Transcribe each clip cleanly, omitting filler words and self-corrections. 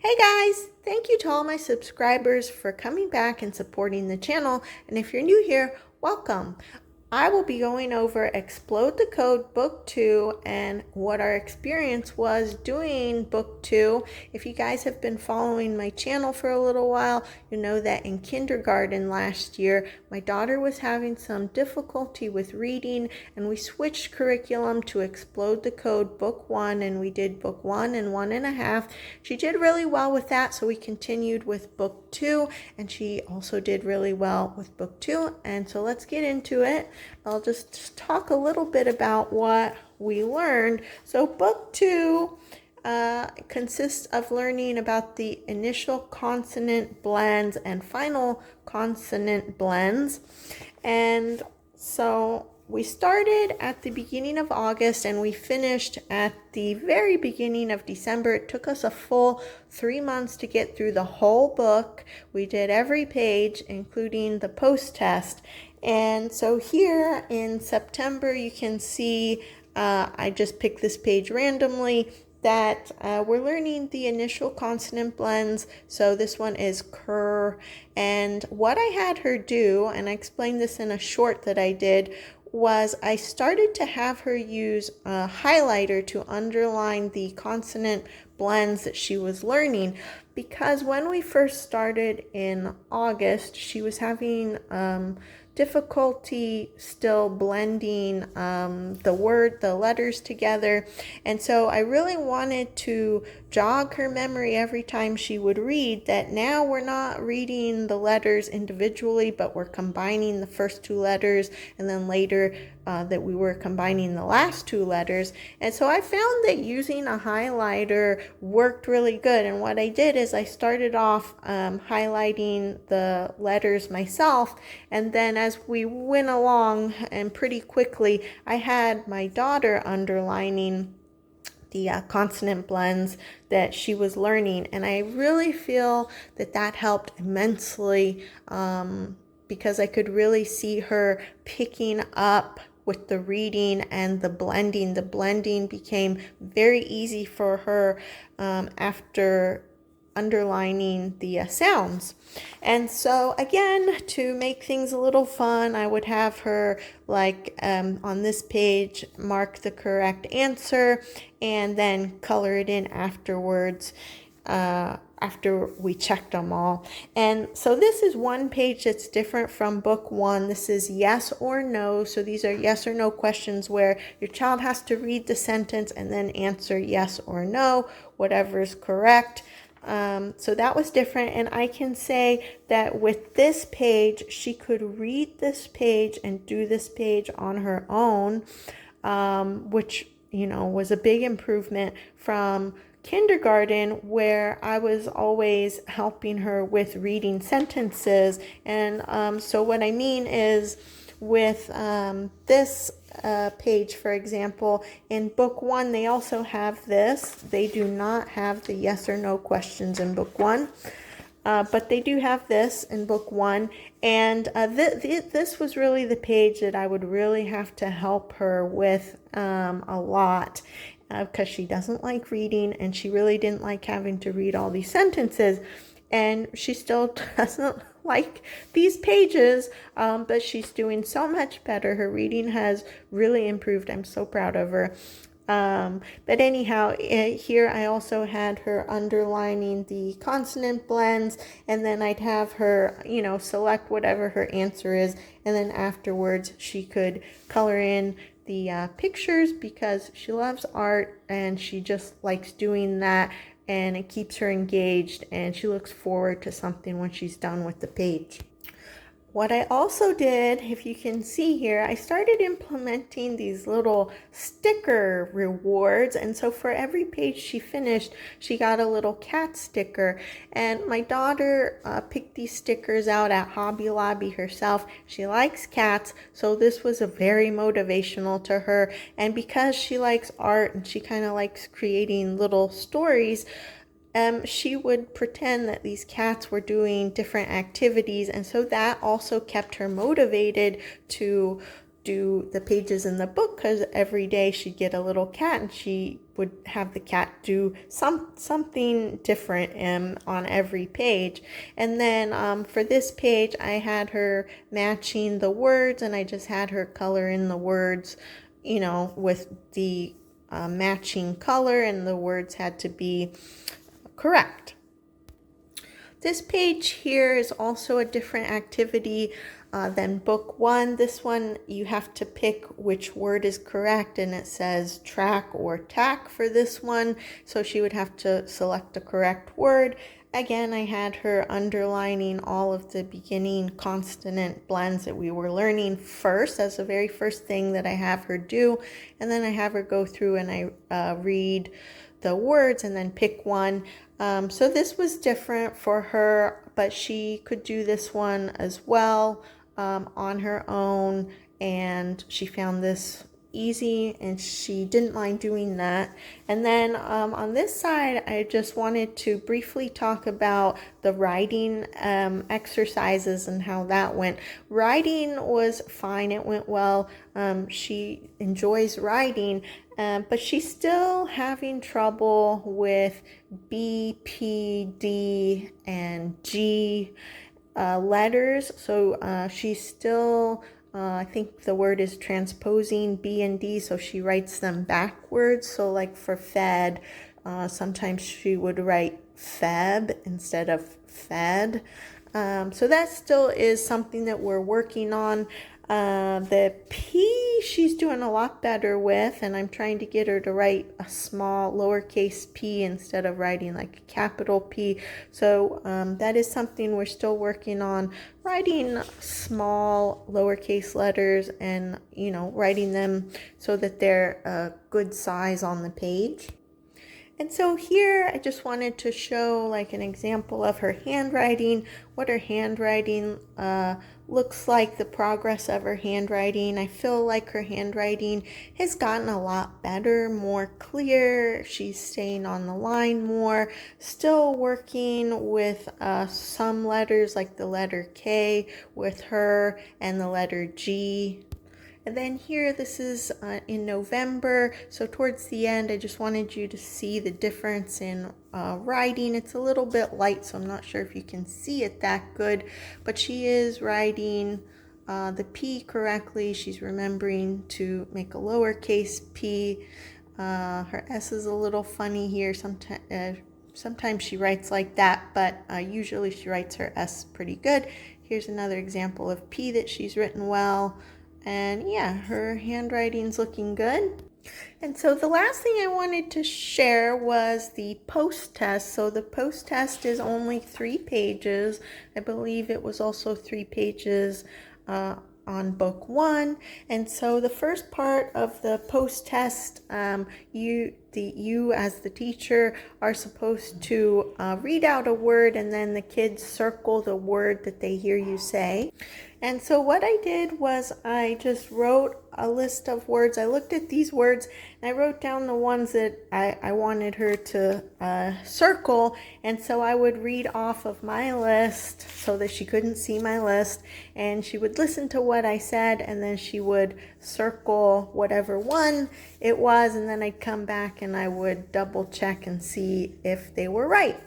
Hey guys, thank you to all my subscribers for coming back and supporting the channel. And if you're new here, welcome. I will be going over Explode the Code Book 2 and what our experience was doing Book 2. If you guys have been following my channel for a little while, you know that in kindergarten last year, my daughter was having some difficulty with reading, and we switched curriculum to Explode the Code Book 1, and we did Book 1 and 1.5. She did really well with that, so we continued with Book 2, and she also did really well with Book 2, and so let's get into it. I'll just talk a little bit about what we learned. So Book 2 consists of learning about the initial consonant blends and final consonant blends. And so we started at the beginning of August and we finished at the very beginning of December. It took us a full 3 months to get through the whole book. We did every page, including the post-test. And so here in September, you can see, I just picked this page randomly, that we're learning the initial consonant blends. So this one is cur. And what I had her do, and I explained this in a short that I did, was I started to have her use a highlighter to underline the consonant blends that she was learning, because when we first started in August, she was having difficulty still blending the letters together. And so I really wanted to jog her memory every time she would read that now we're not reading the letters individually, but we're combining the first two letters, and then later that we were combining the last two letters. And so I found that using a highlighter worked really good. And what I did is I started off highlighting the letters myself, and then as we went along and pretty quickly, I had my daughter underlining the consonant blends that she was learning. And I really feel that that helped immensely because I could really see her picking up with the reading and the blending. The blending became very easy for her after underlining the sounds. And so again, to make things a little fun, I would have her, like on this page, mark the correct answer and then color it in afterwards after we checked them all. And so this is one page that's different from Book 1. This is yes or no. So these are yes or no questions where your child has to read the sentence and then answer yes or no, whatever is correct. So that was different, and I can say that with this page, she could read this page and do this page on her own, which, you know, was a big improvement from kindergarten, where I was always helping her with reading sentences. And so what I mean is, with this page, for example, in Book 1, they also have this. They do not have the yes or no questions in Book 1, but they do have this in Book 1. And this was really the page that I would really have to help her with a lot, because she doesn't like reading, and she really didn't like having to read all these sentences. And she still doesn't like these pages, but she's doing so much better. Her reading has really improved. I'm so proud of her. But anyhow, here I also had her underlining the consonant blends, and then I'd have her, you know, select whatever her answer is, and then afterwards she could color in the pictures, because she loves art and she just likes doing that, and it keeps her engaged, and she looks forward to something when she's done with the page. What I also did, if you can see here, I started implementing these little sticker rewards. And so for every page she finished, she got a little cat sticker. And my daughter picked these stickers out at Hobby Lobby herself. She likes cats, so this was a very motivational to her. And because she likes art and she kind of likes creating little stories, she would pretend that these cats were doing different activities, and so that also kept her motivated to do the pages in the book, because every day she'd get a little cat and she would have the cat do something different on every page. And then for this page, I had her matching the words, and I just had her color in the words, with the matching color, and the words had to be correct. This page here is also a different activity than book one. This one, you have to pick which word is correct, and it says track or tack for this one. So she would have to select the correct word. Again, I had her underlining all of the beginning consonant blends that we were learning first. That's the very first thing that I have her do. And then I have her go through and I read the words and then pick one. So this was different for her, but she could do this one as well on her own, and she found this easy and she didn't mind doing that. And then on this side, I just wanted to briefly talk about the writing exercises and how that went. Writing was fine, it went well. She enjoys writing, but she's still having trouble with B, P, D, and G letters. So she's still, I think the word is transposing B and D, so she writes them backwards. So like for fed, sometimes she would write feb instead of fed. So that still is something that we're working on. The P she's doing a lot better with, and I'm trying to get her to write a small lowercase p instead of writing like a capital P. So that is something we're still working on, writing small lowercase letters and writing them so that they're a good size on the page. And so here I just wanted to show like an example of her handwriting, what her handwriting looks like, the progress of her handwriting. I feel like her handwriting has gotten a lot better, more clear. She's staying on the line more, still working with some letters like the letter K with her and the letter G. And then here, this is in November, so towards the end, I just wanted you to see the difference in writing. It's a little bit light, so I'm not sure if you can see it that good, but she is writing the P correctly. She's remembering to make a lowercase p. Her S is a little funny here. Sometimes she writes like that, but usually she writes her S pretty good. Here's another example of P that she's written well. And yeah, her handwriting's looking good. And so the last thing I wanted to share was the post test. So the post test is only 3 pages. I believe it was also 3 pages on book 1. And so the first part of the post test, you as the teacher are supposed to read out a word, and then the kids circle the word that they hear you say. And so what I did was I just wrote a list of words. I looked at these words and I wrote down the ones that I wanted her to circle. And so I would read off of my list so that she couldn't see my list. And she would listen to what I said, and then she would circle whatever one it was. And then I'd come back and I would double check and see if they were right.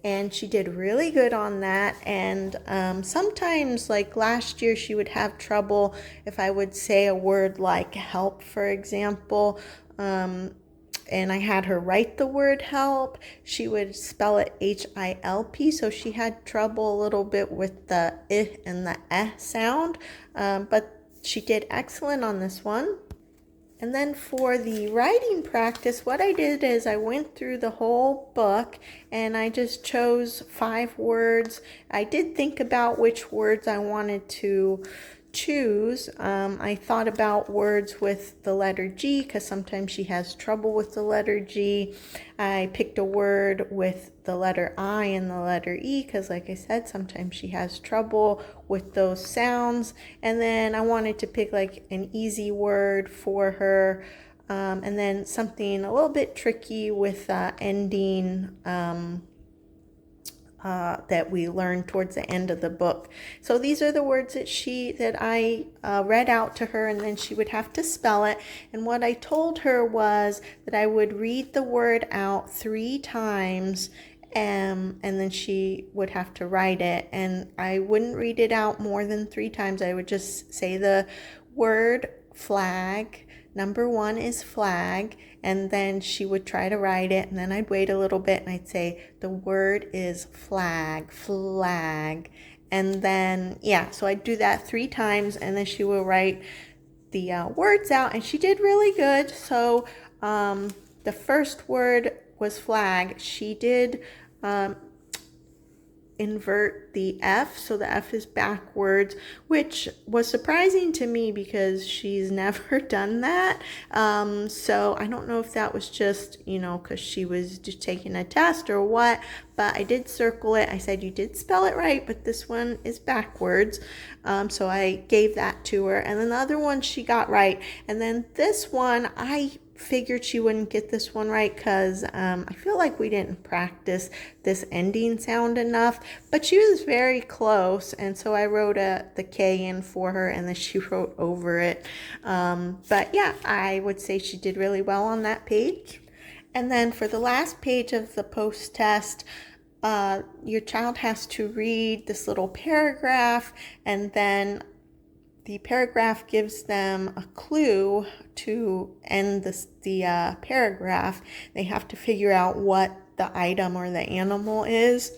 And she did really good on that. And sometimes, like last year, she would have trouble if I would say a word like help, for example, and I had her write the word help. She would spell it H-I-L-P, so she had trouble a little bit with the I and the eh sound, but she did excellent on this one. And then for the writing practice, what I did is I went through the whole book and I just chose 5 words. I did think about which words I wanted to choose. I thought about words with the letter G because sometimes she has trouble with the letter G. I picked a word with the letter I and the letter E because, like I said, sometimes she has trouble with those sounds. And then I wanted to pick like an easy word for her, and then something a little bit tricky with ending that we learned towards the end of the book. So these are the words that I read out to her, and then she would have to spell it. And what I told her was that I would read the word out 3 times, and then she would have to write it. And I wouldn't read it out more than 3 times. I would just say the word flag. Number 1 is flag, and then she would try to write it, and then I'd wait a little bit and I'd say the word is flag, flag. And then, yeah, so I'd do that 3 times, and then she would write the words out, and she did really good. So the first word was flag. She did invert the F, so the F is backwards, which was surprising to me because she's never done that. So I don't know if that was just, because she was just taking a test or what, but I did circle it. I said, you did spell it right, but this one is backwards. So I gave that to her, and then the other one she got right. And then this one, I figured she wouldn't get this one right because I feel like we didn't practice this ending sound enough, but she was very close, and so I wrote the K in for her, and then she wrote over it. But yeah, I would say she did really well on that page. And then for the last page of the post-test, your child has to read this little paragraph, and then the paragraph gives them a clue to end the paragraph. They have to figure out what the item or the animal is.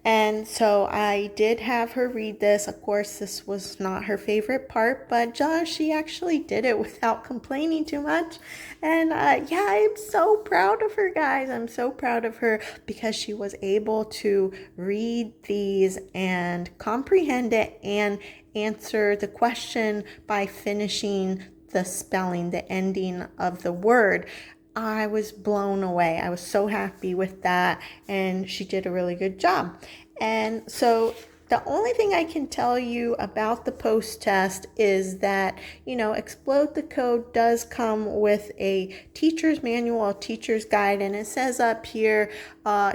And so I did have her read this. Of course, this was not her favorite part, but she actually did it without complaining too much. And yeah, I'm so proud of her, guys. I'm so proud of her because she was able to read these and comprehend it and answer the question by finishing the spelling, the ending of the word. I was blown away. I was so happy with that, and she did a really good job. And so the only thing I can tell you about the post-test is that, Explode the Code does come with a teacher's manual, a teacher's guide, and it says up here,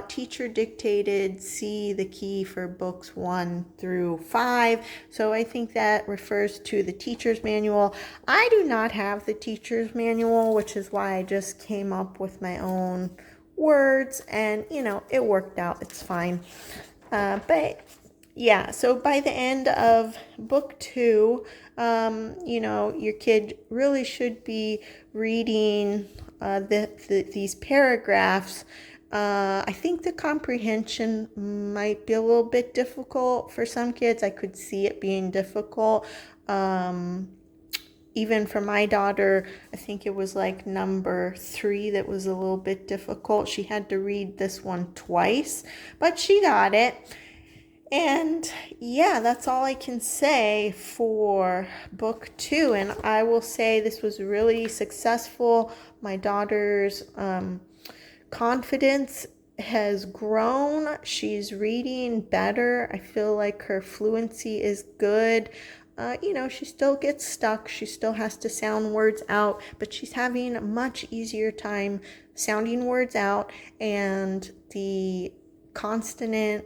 teacher dictated, see the key for books 1 through 5. So I think that refers to the teacher's manual. I do not have the teacher's manual, which is why I just came up with my own words, and, it worked out. It's fine. But yeah, so by the end of book 2, your kid really should be reading these paragraphs. I think the comprehension might be a little bit difficult for some kids. I could see it being difficult. Even for my daughter, I think it was like number 3 that was a little bit difficult. She had to read this one twice, but she got it. And yeah, that's all I can say for book 2. And I will say this was really successful. My daughter's confidence has grown. She's reading better. I feel like her fluency is good. She still gets stuck. She still has to sound words out, but she's having a much easier time sounding words out, and the consonant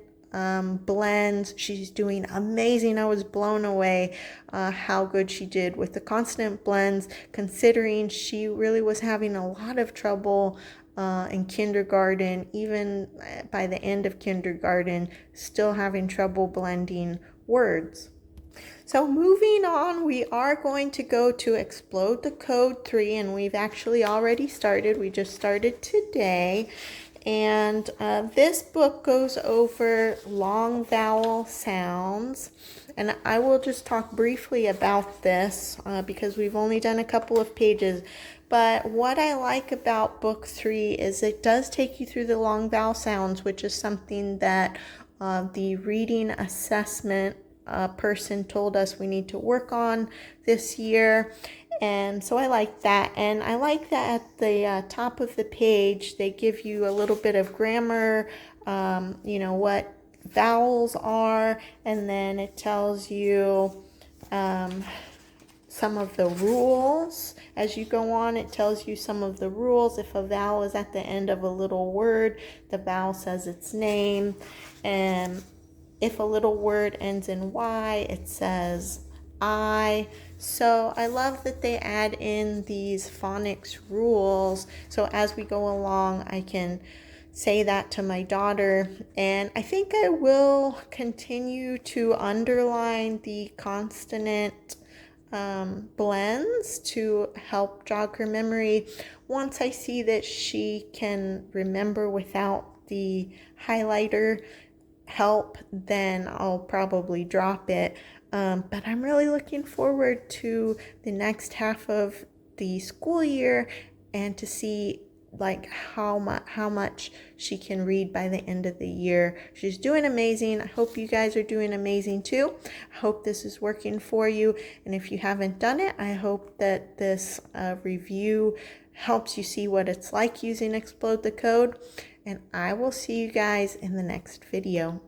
blends, she's doing amazing. I was blown away how good she did with the consonant blends, considering she really was having a lot of trouble in kindergarten, even by the end of kindergarten, still having trouble blending words. So moving on, we are going to go to Explode the Code 3, and we've actually already started. We just started today. And this book goes over long vowel sounds. And I will just talk briefly about this because we've only done a couple of pages. But what I like about book 3 is it does take you through the long vowel sounds, which is something that the reading assessment person told us we need to work on this year. And so I like that. And I like that at the top of the page, they give you a little bit of grammar, what vowels are, and then it tells you some of the rules. As you go on, it tells you some of the rules. If a vowel is at the end of a little word, the vowel says its name. And if a little word ends in Y, it says I. So I love that they add in these phonics rules. So as we go along, I can say that to my daughter. And I think I will continue to underline the consonant blends to help jog her memory. Once I see that she can remember without the highlighter help, then I'll probably drop it. But I'm really looking forward to the next half of the school year and to see like how much she can read by the end of the year. She's doing amazing. I hope you guys are doing amazing too. I hope this is working for you, and if you haven't done it, I hope that this review helps you see what it's like using Explode the Code, and I will see you guys in the next video.